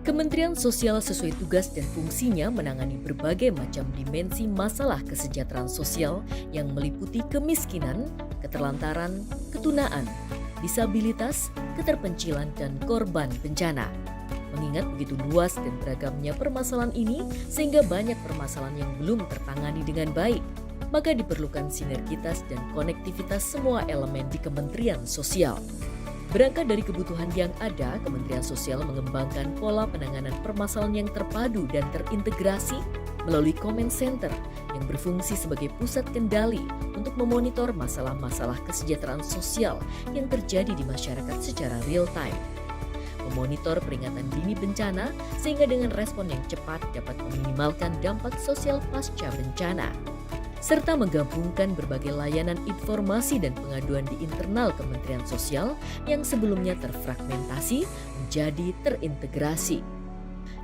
Kementerian Sosial sesuai tugas dan fungsinya menangani berbagai macam dimensi masalah kesejahteraan sosial yang meliputi kemiskinan, keterlantaran, ketunaan, disabilitas, keterpencilan, dan korban bencana. Mengingat begitu luas dan beragamnya permasalahan ini, sehingga banyak permasalahan yang belum tertangani dengan baik, maka diperlukan sinergitas dan konektivitas semua elemen di Kementerian Sosial. Berangkat dari kebutuhan yang ada, Kementerian Sosial mengembangkan pola penanganan permasalahan yang terpadu dan terintegrasi melalui Comment Center yang berfungsi sebagai pusat kendali untuk memonitor masalah-masalah kesejahteraan sosial yang terjadi di masyarakat secara real time. Memonitor peringatan dini bencana sehingga dengan respon yang cepat dapat meminimalkan dampak sosial pasca bencana, serta menggabungkan berbagai layanan informasi dan pengaduan di internal Kementerian Sosial yang sebelumnya terfragmentasi menjadi terintegrasi.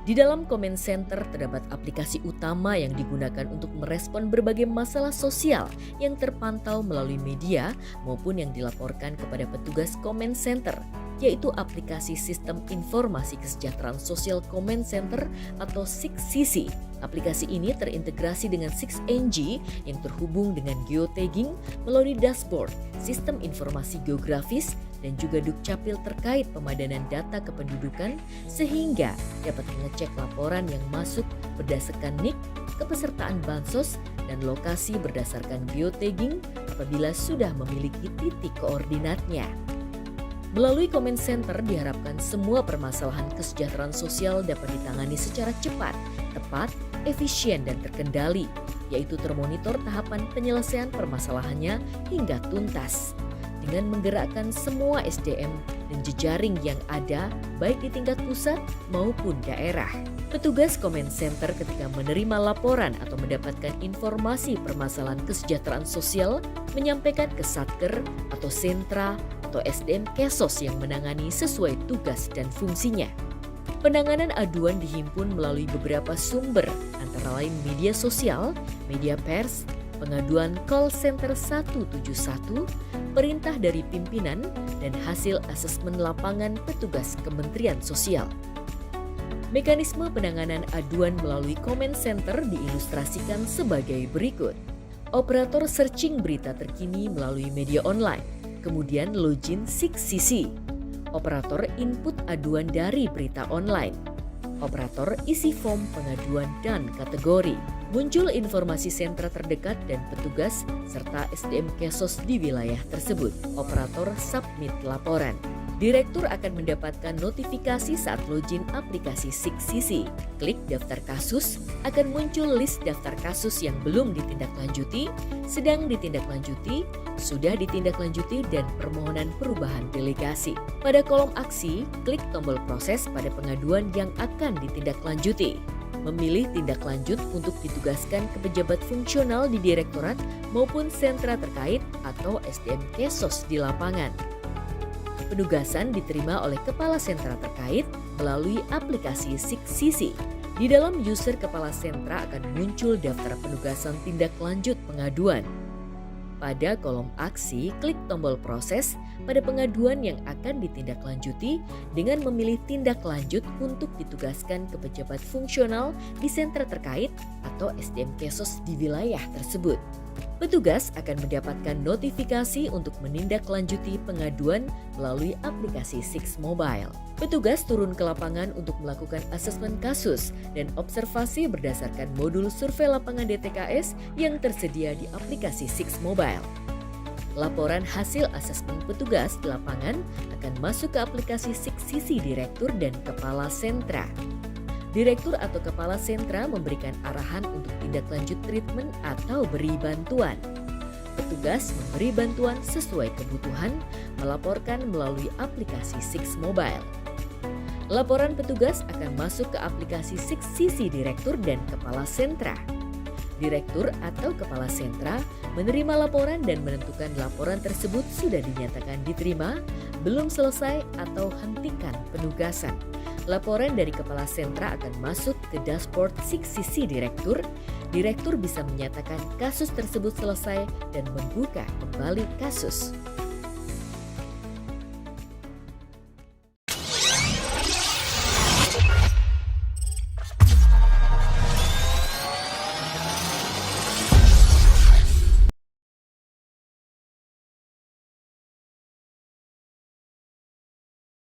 Di dalam Comment Center terdapat aplikasi utama yang digunakan untuk merespon berbagai masalah sosial yang terpantau melalui media maupun yang dilaporkan kepada petugas Comment Center, yaitu aplikasi Sistem Informasi Kesejahteraan Sosial Comment Center atau SIKSISI. Aplikasi ini terintegrasi dengan 6NG yang terhubung dengan geotagging melalui dashboard, sistem informasi geografis, dan juga Dukcapil terkait pemadanan data kependudukan sehingga dapat mengecek laporan yang masuk berdasarkan NIK, kepesertaan bansos, dan lokasi berdasarkan geotagging apabila sudah memiliki titik koordinatnya. Melalui Comment Center diharapkan semua permasalahan kesejahteraan sosial dapat ditangani secara cepat, tepat, efisien, dan terkendali, yaitu termonitor tahapan penyelesaian permasalahannya hingga tuntas. Dengan menggerakkan semua SDM dan jejaring yang ada baik di tingkat pusat maupun daerah. Petugas Comment Center ketika menerima laporan atau mendapatkan informasi permasalahan kesejahteraan sosial menyampaikan ke Satker atau sentra atau SDM Kesos yang menangani sesuai tugas dan fungsinya. Penanganan aduan dihimpun melalui beberapa sumber antara lain media sosial, media pers, pengaduan call center 171, perintah dari pimpinan, dan hasil asesmen lapangan petugas Kementerian Sosial. Mekanisme penanganan aduan melalui Comment Center diilustrasikan sebagai berikut. Operator searching berita terkini melalui media online, kemudian login SIKSISI. Operator input aduan dari berita online. Operator isi form pengaduan dan kategori. Muncul informasi sentra terdekat dan petugas serta SDM Kesos di wilayah tersebut. Operator submit laporan. Direktur akan mendapatkan notifikasi saat login aplikasi SIKSISI. Klik daftar kasus, akan muncul list daftar kasus yang belum ditindaklanjuti, sedang ditindaklanjuti, sudah ditindaklanjuti, dan permohonan perubahan delegasi. Pada kolom aksi, klik tombol proses pada pengaduan yang akan ditindaklanjuti. Memilih tindak lanjut untuk ditugaskan ke pejabat fungsional di direktorat maupun sentra terkait atau SDM Kesos di lapangan. Penugasan diterima oleh kepala sentra terkait melalui aplikasi SIKSISI. Di dalam user kepala sentra akan muncul daftar penugasan tindak lanjut pengaduan. Pada kolom aksi, klik tombol proses pada pengaduan yang akan ditindaklanjuti dengan memilih tindak lanjut untuk ditugaskan ke pejabat fungsional di sentra terkait atau SDM Kesos di wilayah tersebut. Petugas akan mendapatkan notifikasi untuk menindaklanjuti pengaduan melalui aplikasi Six Mobile. Petugas turun ke lapangan untuk melakukan asesmen kasus dan observasi berdasarkan modul survei lapangan DTKS yang tersedia di aplikasi Six Mobile. Laporan hasil asesmen petugas di lapangan akan masuk ke aplikasi SIKSISI Direktur dan Kepala Sentra. Direktur atau Kepala Sentra memberikan arahan untuk tindak lanjut treatment atau beri bantuan. Petugas memberi bantuan sesuai kebutuhan, melaporkan melalui aplikasi Six Mobile. Laporan petugas akan masuk ke aplikasi SIKSISI Direktur dan Kepala Sentra. Direktur atau Kepala Sentra menerima laporan dan menentukan laporan tersebut sudah dinyatakan diterima, belum selesai, atau hentikan penugasan. Laporan dari Kepala Sentra akan masuk ke dashboard SIKSISI Direktur. Direktur bisa menyatakan kasus tersebut selesai dan membuka kembali kasus.